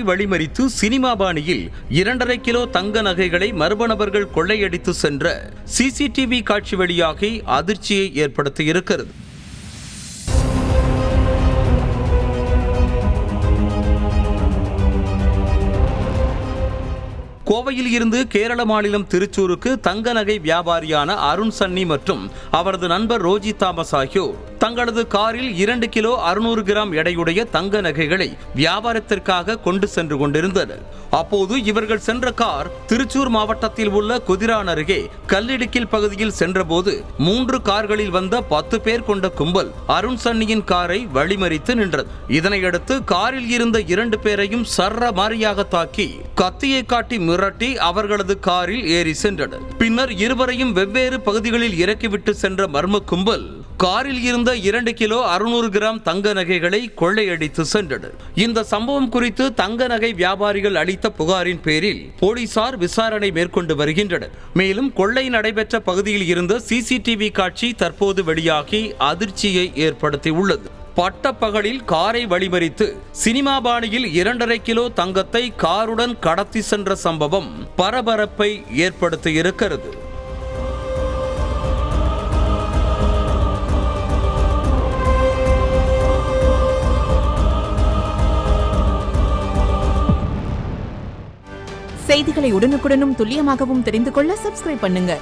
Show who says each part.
Speaker 1: வழிமறித்து சினிமா பாணியில் 2.5 கிலோ தங்க நகைகளை மர்ம நபர்கள் கொள்ளையடித்து சென்ற சிசிடிவி காட்சி வெளியாகி அதிர்ச்சியை ஏற்படுத்தியிருக்கிறது. கோவையில் இருந்து கேரள மாநிலம் திருச்சூருக்கு தங்க நகை வியாபாரியான அருண் சன்னி மற்றும் அவரது நண்பர் ரோஜி தாமஸ் ஆகியோர் தங்களது காரில் 2 கிலோ 600 கிராம் எடையுடைய தங்க நகைகளை வியாபாரத்திற்காக கொண்டு சென்று கொண்டிருந்தனர். அப்போது இவர்கள் சென்ற கார் திருச்சூர் மாவட்டத்தில் உள்ள குதிரான் அருகே கல்லிடுக்கில் பகுதியில் சென்றபோது 3 கார்களில் வந்த 10 பேர் கொண்ட கும்பல் அருண் சன்னியின் காரை வழிமறித்து நின்றது. இதனையடுத்து காரில் இருந்த 2 பேரையும் சரமாரியாக தாக்கி கத்தியை காட்டி மிரட்டி அவர்களது காரில் ஏறி சென்றனர். பின்னர் இருவரையும் வெவ்வேறு பகுதிகளில் இறக்கிவிட்டு சென்ற மர்ம கும்பல் காரில் இருந்த 2 கிலோ 600 கிராம் தங்க நகைகளை கொள்ளையடித்து சென்றனர். இந்த சம்பவம் குறித்து தங்க நகை வியாபாரிகள் அளித்த புகாரின் பேரில் போலீசார் விசாரணை மேற்கொண்டு வருகின்றனர். மேலும் கொள்ளை நடைபெற்ற பகுதியில் இருந்த சிசிடிவி காட்சி தற்போது வெளியாகி அதிர்ச்சியை ஏற்படுத்தியுள்ளது. பட்டப்பகலில் காரை வழிமறித்து சினிமா பாணியில் 2.5 கிலோ தங்கத்தை காருடன் கடத்தி சென்ற சம்பவம் பரபரப்பை ஏற்படுத்தியிருக்கிறது.
Speaker 2: செய்திகளை உடனுக்குடனும் துல்லியமாகவும் தெரிந்து கொள்ள சப்ஸ்கிரைப் பண்ணுங்க.